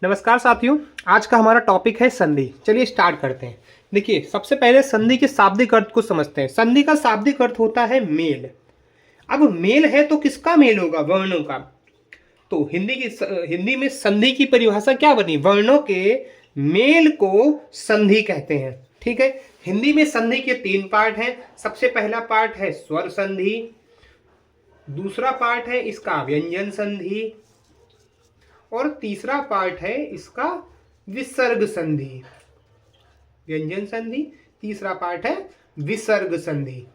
नमस्कार साथियों, आज का हमारा टॉपिक है संधि। चलिए स्टार्ट करते हैं। देखिए, सबसे पहले संधि के शाब्दिक अर्थ को समझते हैं। संधि का शाब्दिक अर्थ होता है मेल। अब मेल है तो किसका मेल होगा? वर्णों का। तो हिंदी में संधि की परिभाषा क्या बनी? वर्णों के मेल को संधि कहते हैं। ठीक है। हिंदी में संधि के 3 पार्ट हैं। सबसे पहला पार्ट है स्वर संधि, दूसरा पार्ट है इसका व्यंजन संधि और तीसरा पार्ट है इसका विसर्ग संधि। व्यंजन संधि, तीसरा पार्ट है विसर्ग संधि।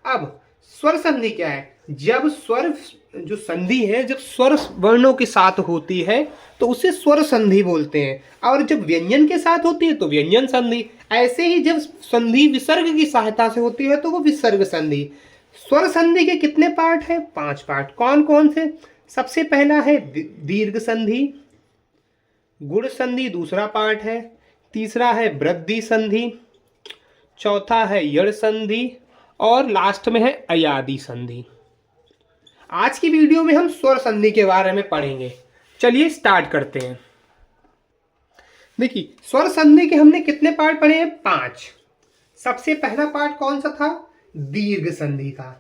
अब स्वर संधि क्या है? जब स्वर जो संधि है, जब स्वर वर्णों के साथ होती है तो उसे स्वर संधि बोलते हैं, और जब व्यंजन के साथ होती है तो व्यंजन संधि। ऐसे ही जब संधि विसर्ग की सहायता से होती है तो वो विसर्ग संधि। स्वर संधि के कितने पार्ट हैं? 5 पार्ट। कौन कौन से? सबसे पहला है दीर्घ संधि, गुण संधि दूसरा पार्ट है, तीसरा है वृद्धि संधि, चौथा है यड़ संधि और लास्ट में है अयादि संधि। आज की वीडियो में हम स्वर संधि के बारे में पढ़ेंगे। चलिए स्टार्ट करते हैं। देखिए, स्वर संधि के हमने कितने पार्ट पढ़े हैं? 5। सबसे पहला पार्ट कौन सा था? दीर्घ संधि का।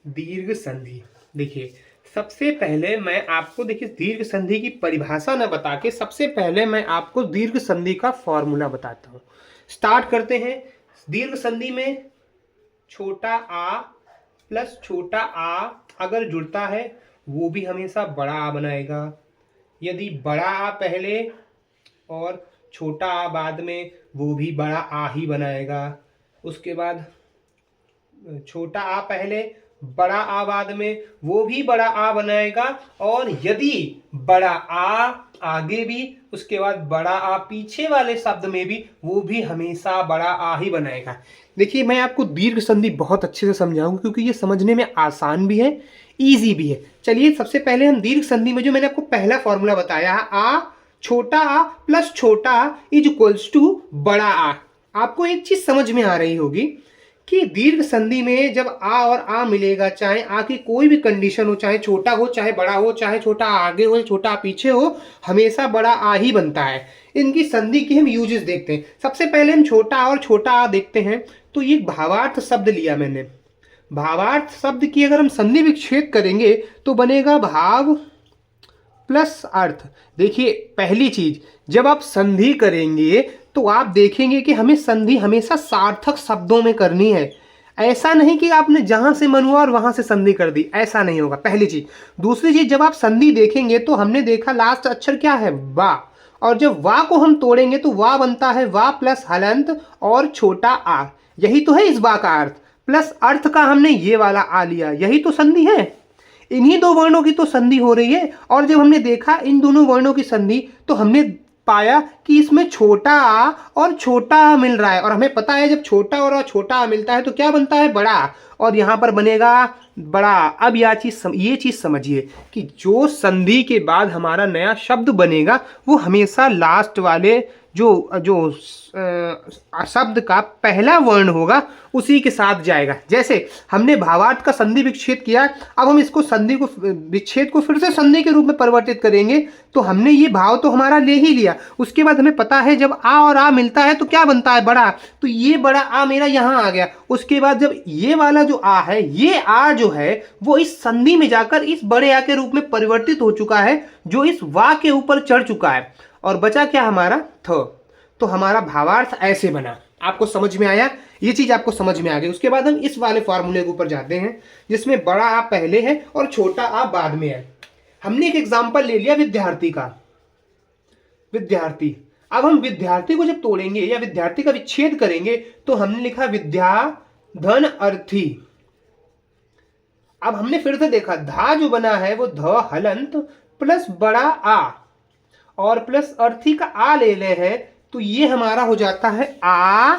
दीर्घ संधि। देखिए, सबसे पहले मैं आपको दीर्घ संधि की परिभाषा न बता के सबसे पहले मैं आपको दीर्घ संधि का फॉर्मूला बताता हूँ। स्टार्ट करते हैं। दीर्घ संधि में छोटा आ प्लस छोटा आ अगर जुड़ता है वो भी हमेशा बड़ा आ बनाएगा। यदि बड़ा आ पहले और छोटा आ बाद में, वो भी बड़ा आ ही बनाएगा। उसके बाद छोटा आ पहले, बड़ा आ बाद में, वो भी बड़ा आ बनाएगा। और यदि बड़ा आ आगे भी, उसके बाद बड़ा आ पीछे वाले शब्द में भी, वो भी हमेशा बड़ा आ ही बनाएगा। देखिए, मैं आपको दीर्घ संधि बहुत अच्छे से समझाऊंगा क्योंकि ये समझने में आसान भी है, इजी भी है। चलिए, सबसे पहले हम दीर्घ संधि में जो मैंने आपको पहला फॉर्मूला बताया, आ छोटा आ प्लस छोटा आ इज इक्वल्स टू बड़ा आ। आपको एक चीज समझ में आ रही होगी कि दीर्घ संधि में जब आ और आ मिलेगा, चाहे आ की कोई भी कंडीशन हो, चाहे छोटा हो चाहे बड़ा हो, चाहे छोटा आगे हो छोटा पीछे हो, हमेशा बड़ा आ ही बनता है। इनकी संधि की हम यूजेस देखते हैं। सबसे पहले हम छोटा आ और छोटा आ देखते हैं। तो ये भावार्थ शब्द लिया मैंने। भावार्थ शब्द की अगर हम संधि विच्छेद करेंगे तो बनेगा भाव प्लस अर्थ। देखिए, पहली चीज, जब आप संधि करेंगे तो आप देखेंगे कि हमें संधि हमेशा सार्थक शब्दों में करनी है। ऐसा नहीं कि आपने जहां से मन हुआ और वहां से संधि कर दी, ऐसा नहीं होगा। पहली चीज। दूसरी चीज, जब आप संधि देखेंगे तो हमने देखा लास्ट अक्षर क्या है? वा। और जब वा को हम तोड़ेंगे तो वा बनता है वा प्लस हलंत और छोटा आ। यही तो है इस वा का अर्थ। प्लस अर्थ का हमने ये वाला आ लिया, यही तो संधि है। इन्हीं 2 वर्णों की तो संधि हो रही है। और जब हमने देखा इन दोनों वर्णों की संधि तो हमने पाया कि इसमें छोटा आ और छोटा आ मिल रहा है। और हमें पता है जब छोटा और छोटा आ मिलता है तो क्या बनता है? बड़ा। और यहां पर बनेगा बड़ा। अब ये चीज समझिए कि जो संधि के बाद हमारा नया शब्द बनेगा वो हमेशा लास्ट वाले जो जो शब्द का पहला वर्ण होगा उसी के साथ जाएगा। जैसे हमने भावार्थ का संधि विच्छेद किया, अब हम इसको संधि को विच्छेद को फिर से संधि के रूप में परिवर्तित करेंगे। तो हमने ये भाव तो हमारा ले ही लिया, उसके बाद हमें पता है जब आ और आ मिलता है तो क्या बनता है? बड़ा। तो ये बड़ा आ मेरा यहाँ आ गया। उसके बाद जब ये वाला जो आ है, ये आ जो है वो इस संधि में जाकर इस बड़े आ के रूप में परिवर्तित हो चुका है, जो इस वा के ऊपर चढ़ चुका है। और बचा क्या हमारा? थ। तो हमारा भावार्थ ऐसे बना। आपको समझ में आया? ये चीज आपको समझ में आ गई। उसके बाद हम इस वाले फॉर्मूले के ऊपर जाते हैं जिसमें बड़ा आ पहले है और छोटा आ बाद में है। हमने एक एग्जांपल ले लिया विद्यार्थी का। विद्यार्थी। अब हम विद्यार्थी को जब तोड़ेंगे या विद्यार्थी का विच्छेद करेंगे तो हमने लिखा विद्या धन अर्थी। अब हमने फिर से देखा धा जो बना है वो ध हलंत प्लस बड़ा आ और प्लस अर्थी का आ ले ले हैं, तो ये हमारा हो जाता है आ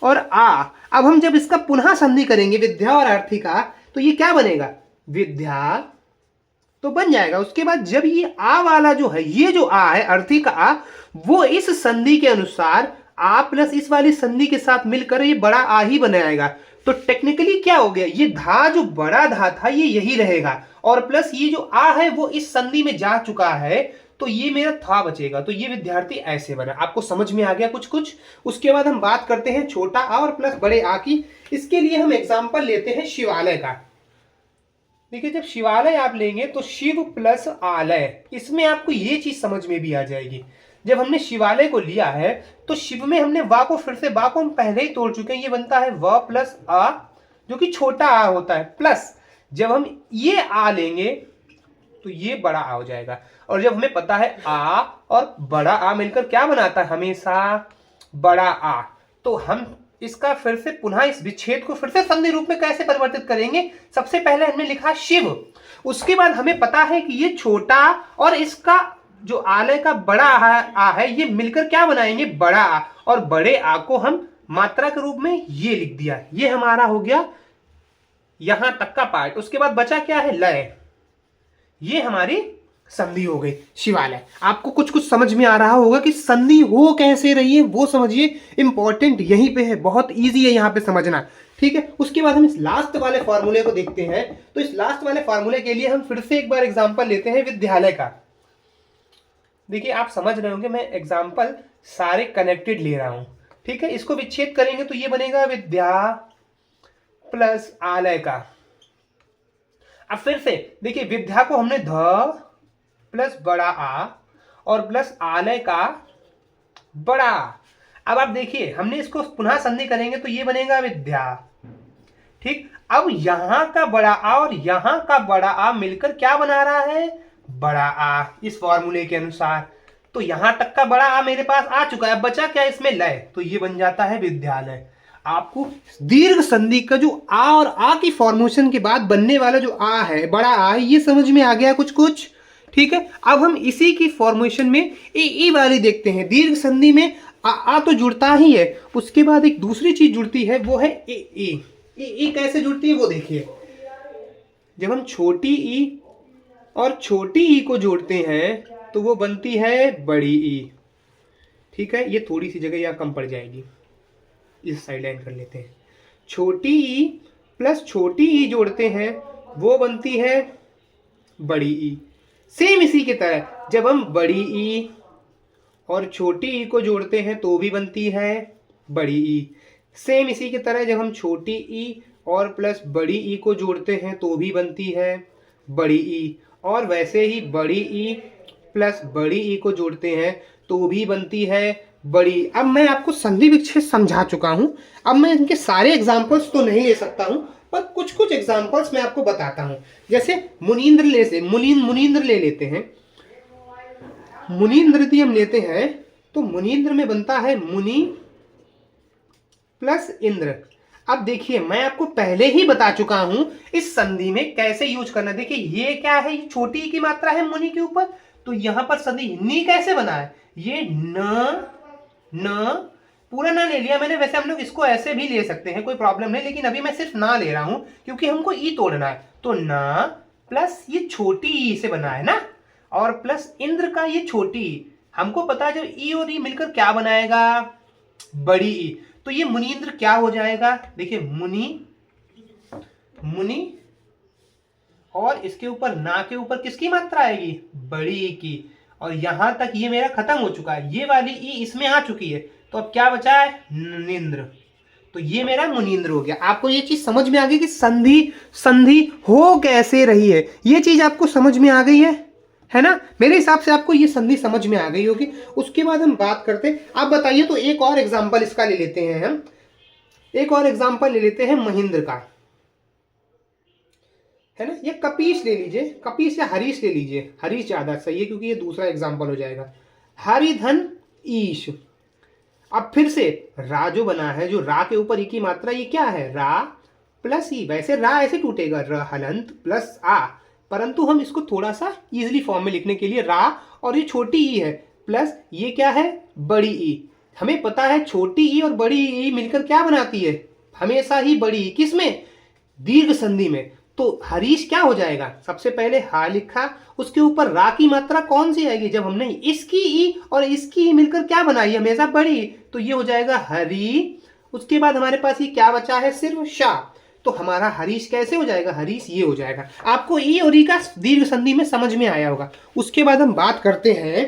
और आ। अब हम जब इसका पुनः संधि करेंगे विद्या और अर्थी का तो ये क्या बनेगा? विद्या तो बन जाएगा। उसके बाद जब ये आ वाला जो है, ये जो आ है अर्थी का आ, वो इस संधि के अनुसार आ प्लस इस वाली संधि के साथ मिलकर ये बड़ा आ ही बनाएगा। तो टेक्निकली क्या हो गया, ये धा जो बड़ा धा था ये यही रहेगा, और प्लस ये जो आ है वो इस संधि में जा चुका है, तो ये मेरा था बचेगा। तो ये विद्यार्थी ऐसे बना। आपको समझ में आ गया कुछ कुछ। उसके बाद हम बात करते हैं छोटा आ और प्लस बड़े आ की। इसके लिए हम एग्जाम्पल लेते हैं शिवालय का। देखिए, जब शिवालय आप लेंगे तो शिव प्लस आलय, इसमें आपको ये चीज समझ में भी आ जाएगी। जब हमने शिवालय को लिया है तो शिव में हमने वा को फिर से, वा को हम पहले ही तोड़ चुके हैं, ये बनता है व प्लस आ जो कि छोटा आ होता है, प्लस जब हम ये आ लेंगे तो ये बड़ा आ हो जाएगा। और जब हमें पता है आ और बड़ा आ मिलकर क्या बनाता है, हमेशा बड़ा आ, तो हम इसका फिर से पुनः इस विच्छेद को फिर से संधि रूप में कैसे परिवर्तित करेंगे। सबसे पहले हमने लिखा शिव, उसके बाद हमें पता है कि ये छोटा और इसका जो आलय का बड़ा आ है ये मिलकर क्या बनाएंगे, बड़ा आ, और बड़े आ को हम मात्रा के रूप में ये लिख दिया। ये हमारा हो गया यहां तक का पार्ट। उसके बाद बचा क्या है, लय। ये हमारी संधि हो गई शिवालय। आपको कुछ कुछ समझ में आ रहा होगा कि संधि हो कैसे रही है वो समझिए, इंपॉर्टेंट यहीं पे है, बहुत इजी है यहाँ पे समझना, ठीक है। उसके बाद हम इस लास्ट वाले फॉर्मूले को देखते हैं। तो इस लास्ट वाले फॉर्मूले के लिए हम फिर से एक बार एग्जांपल लेते हैं विद्यालय का। देखिए, आप समझ रहे होंगे मैं एग्जाम्पल सारे कनेक्टेड ले रहा हूं, ठीक है। इसको विच्छेद करेंगे तो ये बनेगा विद्या प्लस आलय का। अब फिर से देखिए, विद्या को हमने ध प्लस बड़ा आ और प्लस आलय का बड़ा। अब आप देखिए, हमने इसको पुनः संधि करेंगे तो ये बनेगा विद्या, ठीक। अब यहां का बड़ा आ और यहां का बड़ा आ मिलकर क्या बना रहा है, बड़ा आ, इस फॉर्मूले के अनुसार। तो यहां तक का बड़ा आ मेरे पास आ चुका है, बचा क्या इसमें, लय, तो ये बन जाता है विद्यालय। आपको दीर्घ संधि का जो आ और आ की फॉर्मेशन के बाद बनने वाला जो आ है, बड़ा आ, ये समझ में आ गया कुछ कुछ, ठीक है। अब हम इसी की फॉर्मेशन में ए वाली देखते हैं। दीर्घ संधि में आ तो जुड़ता ही है, उसके बाद एक दूसरी चीज जुड़ती है, वो है ए कैसे जुड़ती है वो देखिए। जब हम छोटी ई और छोटी ई को जोड़ते हैं तो वो बनती है बड़ी ई, ठीक है। ये थोड़ी सी जगह यहाँ कम पड़ जाएगी, इस साइड लाइन कर लेते हैं। छोटी ई प्लस छोटी ई जोड़ते हैं वो बनती है बड़ी ई। सेम इसी की तरह जब हम बड़ी ई और छोटी ई को जोड़ते हैं तो भी बनती है बड़ी ई। सेम इसी की तरह जब हम छोटी ई और प्लस बड़ी ई को जोड़ते हैं तो भी बनती है बड़ी ई। और वैसे ही बड़ी ई प्लस बड़ी ई को जोड़ते हैं तो भी बनती है बड़ी। अब मैं आपको संधि विच्छेद समझा चुका हूं। अब मैं इनके सारे एग्जाम्पल्स तो नहीं ले सकता हूं, पर कुछ कुछ एग्जाम्पल्स मैं आपको बताता हूं। जैसे मुनींद्र मुनींद्र ले लेते हैं। मुनींद्र यदि हम लेते हैं तो मुनींद्र में बनता है मुनि प्लस इंद्र। अब देखिए, मैं आपको पहले ही बता चुका हूं इस संधि में कैसे यूज करना। देखिए, ये क्या है, ये छोटी की मात्रा है मुनि के ऊपर, तो यहां पर संधि नी कैसे बना है, ये न पूरा ना ले लिया मैंने। वैसे हम लोग इसको ऐसे भी ले सकते हैं, कोई प्रॉब्लम नहीं, लेकिन अभी मैं सिर्फ ना ले रहा हूं क्योंकि हमको ई तोड़ना है। तो ना प्लस ये छोटी ई से बना है ना, और प्लस इंद्र का ये छोटी ई। हमको पता है जब ई और ई मिलकर क्या बनाएगा, बड़ी ई। तो ये मुनींद्र क्या हो जाएगा, देखिए मुनि और इसके ऊपर ना के ऊपर किसकी मात्रा आएगी, बड़ी ई की। और यहां तक ये मेरा खत्म हो चुका है, ये वाली ई इसमें आ चुकी है, तो अब क्या बचा है, नींद्र। तो ये मेरा मुनींद्र हो गया। आपको ये चीज समझ में आ गई कि संधि हो कैसे रही है, ये चीज आपको समझ में आ गई है ना। मेरे हिसाब से आपको ये संधि समझ में आ गई होगी। उसके बाद हम बात करते हैं, आप बताइए, तो एक और एग्जाम्पल इसका ले लेते हैं हम। एक और एग्जाम्पल ले लेते हैं महेंद्र का, है ना। ये कपीश ले लीजिए, कपीश या हरीश ले लीजिए, हरीश ज्यादा सही है क्योंकि ये दूसरा एग्जाम्पल हो जाएगा। हरिधन ईश। अब फिर से रा जो बना है, जो रा के ऊपर ई की मात्रा, ये क्या है, रा प्लस ई। वैसे रा ऐसे टूटेगा, र हलंत प्लस आ, परंतु हम इसको थोड़ा सा इजीली फॉर्म में लिखने के लिए रा और ये छोटी ई है प्लस ये क्या है, बड़ी ई। हमें पता है छोटी ई और बड़ी ई मिलकर क्या बनाती है, हमेशा ही बड़ी ई। किसमें, दीर्घ संधि में। तो हरीश क्या हो जाएगा, सबसे पहले हा लिखा, उसके ऊपर रा की मात्रा कौन सी आएगी, जब हमने इसकी ई और इसकी ई मिलकर क्या बनाई, हमेशा बड़ी। तो ये हो जाएगा हरी, उसके बाद हमारे पास ये क्या बचा है, सिर्फ शा। तो हमारा हरीश कैसे हो जाएगा, हरीश ये हो जाएगा। आपको ई और ई का दीर्घ संधि में समझ में आया होगा। उसके बाद हम बात करते हैं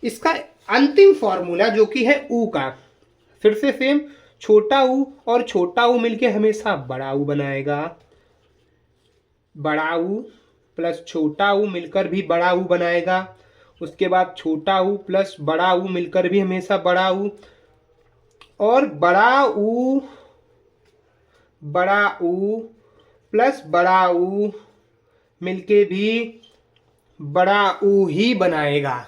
इसका अंतिम फॉर्मूला जो कि है ऊ का। फिर से सेम, छोटा ऊ और छोटा ऊ मिलके हमेशा बड़ा ऊ बनाएगा। बड़ा ऊ प्लस छोटा ऊ मिलकर भी बड़ा ऊ बनाएगा। उसके बाद छोटा ऊ प्लस बड़ा ऊ मिलकर भी हमेशा बड़ा ऊ, और बड़ा ऊ प्लस बड़ा ऊ मिलके भी बड़ा ऊ ही बनाएगा।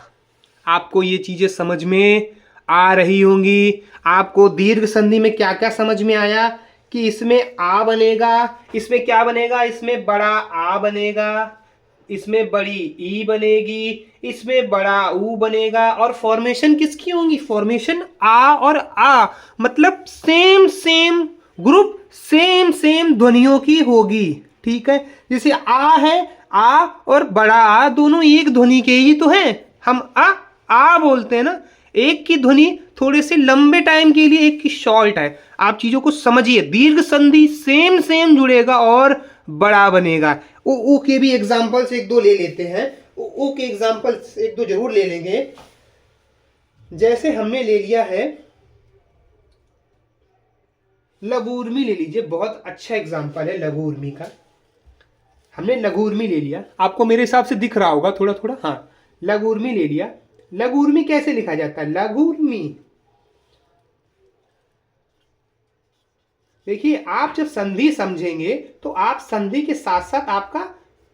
आपको ये चीजें समझ में आ रही होंगी। आपको दीर्घ संधि में क्या क्या समझ में आया कि इसमें आ बनेगा, इसमें क्या बनेगा, इसमें बड़ा आ बनेगा, इसमें बड़ी ई बनेगी, इसमें बड़ा ऊ बनेगा, और फॉर्मेशन किसकी होंगी, फॉर्मेशन आ और आ, मतलब same same group, same same ध्वनियों की होगी। ठीक है, जैसे आ है, आ और बड़ा आ दोनों एक ध्वनि के ही तो हैं। हम आ बोलते हैं ना, एक की ध्वनि थोड़े से लंबे टाइम के लिए, एक की शॉर्ट है। आप चीजों को समझिए, दीर्घ संधि सेम सेम जुड़ेगा और बड़ा बनेगा। ऊ के भी एग्जांपल्स एक दो ले लेते हैं। ऊ के एग्जांपल्स एक दो जरूर ले लेंगे। जैसे हमने ले लिया है लघु ऊर्मी, ले लीजिए, बहुत अच्छा एग्जांपल है लघु ऊर्मी का। हमने लघु ऊर्मी ले लिया, आपको मेरे हिसाब से दिख रहा होगा थोड़ा थोड़ा। हाँ, लघु ऊर्मी ले लिया। लघु ऊर्मी कैसे लिखा जाता है, लघु ऊर्मी, देखिए आप जब संधि समझेंगे तो आप संधि के साथ साथ आपका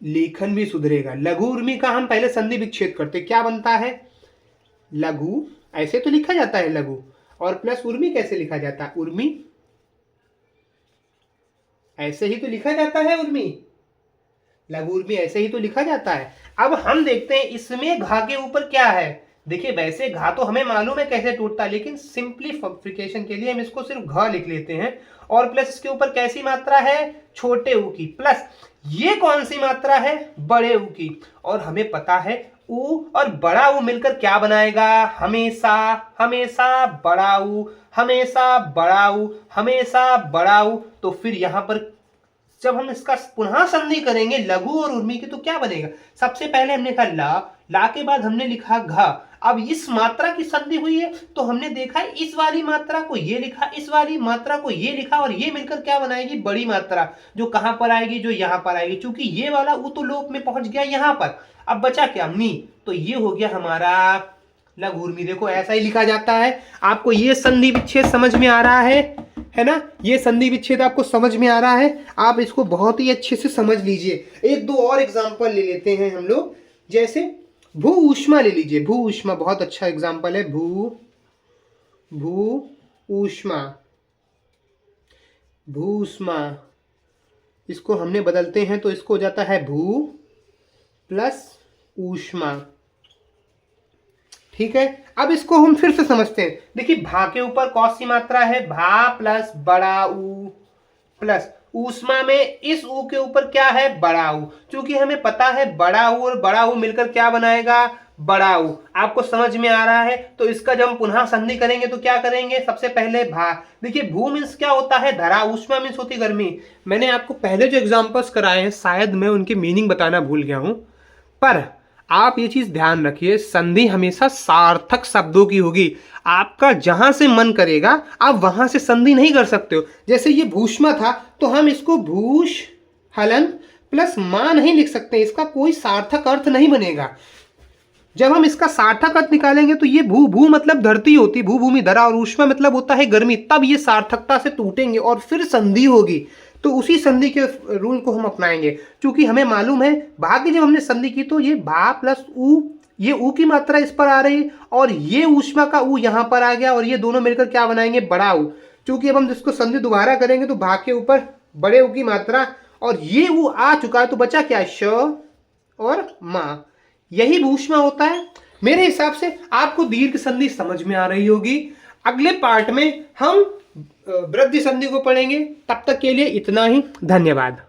लेखन भी सुधरेगा। लघु ऊर्मी का हम पहले संधि विच्छेद करते, क्या बनता है, लघु ऐसे तो लिखा जाता है लघु, और प्लस ऊर्मी कैसे लिखा जाता है, ऊर्मी ऐसे ही तो लिखा जाता है, ऊर्मी, लघु ऊर्मी ऐसे ही तो लिखा जाता है। अब हम देखते हैं इसमें घा के ऊपर क्या है। देखिए वैसे घा तो हमें मालूम है कैसे टूटता है, लेकिन सिंप्लीफिकेशन के लिए हम इसको सिर्फ घ लिख लेते हैं, और प्लस इसके ऊपर कैसी मात्रा है, छोटे ऊ की, प्लस ये कौन सी मात्रा है, बड़े ऊ की। और हमें पता है ऊ और बड़ा ऊ मिलकर क्या बनाएगा, हमेशा हमेशा बड़ा ऊ, हमेशा बड़ा ऊ, हमेशा बड़ा ऊ। तो फिर यहां पर जब हम इसका पुनः संधि करेंगे लघु और ऊर्मी की, तो क्या बनेगा, सबसे पहले हमने कहा ला के बाद हमने लिखा घ। अब इस मात्रा की संधि हुई है तो हमने देखा इस वाली मात्रा को ये लिखा, इस वाली मात्रा को ये लिखा, और ये मिलकर क्या बनाएगी, बड़ी मात्रा, जो कहां पर आएगी, जो यहां पर आएगी। चूंकि ये वाला ऊ तो लोप में पहुंच गया यहां पर, अब बचा क्या, मी। तो ये हो गया हमारा लघु ऊर्मी। देखो ऐसा ही लिखा जाता है। आपको ये संधि विच्छेद समझ में आ रहा है ना, ये संधि विच्छेद आपको समझ में आ रहा है। आप इसको बहुत ही अच्छे से समझ लीजिए। एक दो और एग्जांपल ले लेते हैं हम लोग, जैसे भू ऊष्मा ले लीजिए। भू ऊष्मा बहुत अच्छा एग्जांपल है। भू ऊष्मा, भू ऊष्मा, इसको हमने बदलते हैं तो इसको हो जाता है भू प्लस ऊष्मा। ठीक है, अब इसको हम फिर से समझते हैं। देखिए भा के ऊपर कौन सी मात्रा है, भा प्लस बड़ा ऊ, प्लस ऊष्मा में इस ऊ के ऊपर क्या है, बड़ा ऊ। क्योंकि हमें पता है बड़ा ऊ और बड़ा ऊ मिलकर क्या बनाएगा, बड़ा ऊ। आपको समझ में आ रहा है। तो इसका जब हम पुनः संधि करेंगे तो क्या करेंगे, सबसे पहले भा। देखिए भू मीन्स क्या होता है, धरा, ऊष्मा मीन्स होती गर्मी। मैंने आपको पहले जो एग्जाम्पल्स कराए हैं शायद मैं उनकी मीनिंग बताना भूल गया हूं, पर आप ये चीज ध्यान रखिए, संधि हमेशा सार्थक शब्दों की होगी। आपका जहां से मन करेगा आप वहां से संधि नहीं कर सकते हो। जैसे ये भूष्मा था तो हम इसको भूष हलन प्लस मां नहीं लिख सकते, इसका कोई सार्थक अर्थ नहीं बनेगा। जब हम इसका सार्थक अर्थ निकालेंगे तो ये भू मतलब धरती होती, भूभूमि धरा, और ऊष्मा मतलब होता है गर्मी, तब ये सार्थकता से टूटेंगे और फिर संधि होगी। तो उसी संधि के रूल को हम अपनाएंगे। क्योंकि हमें मालूम है भा की जब हमने संधि की तो ये भा प्लस ऊ, ये ऊ की मात्रा इस पर आ रही, और ये ऊष्मा का ऊ यहां पर आ गया, और ये दोनों मिलकर क्या बनाएंगे, बड़ा ऊ। क्योंकि अब हम इसको संधि दोबारा करेंगे तो भा के ऊपर बड़े ऊ की मात्रा, और ये ऊ आ चुका है, तो बचा क्या, श और मां। यही ऊष्मा होता है। मेरे हिसाब से आपको दीर्घ संधि समझ में आ रही होगी। अगले पार्ट में हम वृद्धि संधि को पढ़ेंगे। तब तक के लिए इतना ही, धन्यवाद।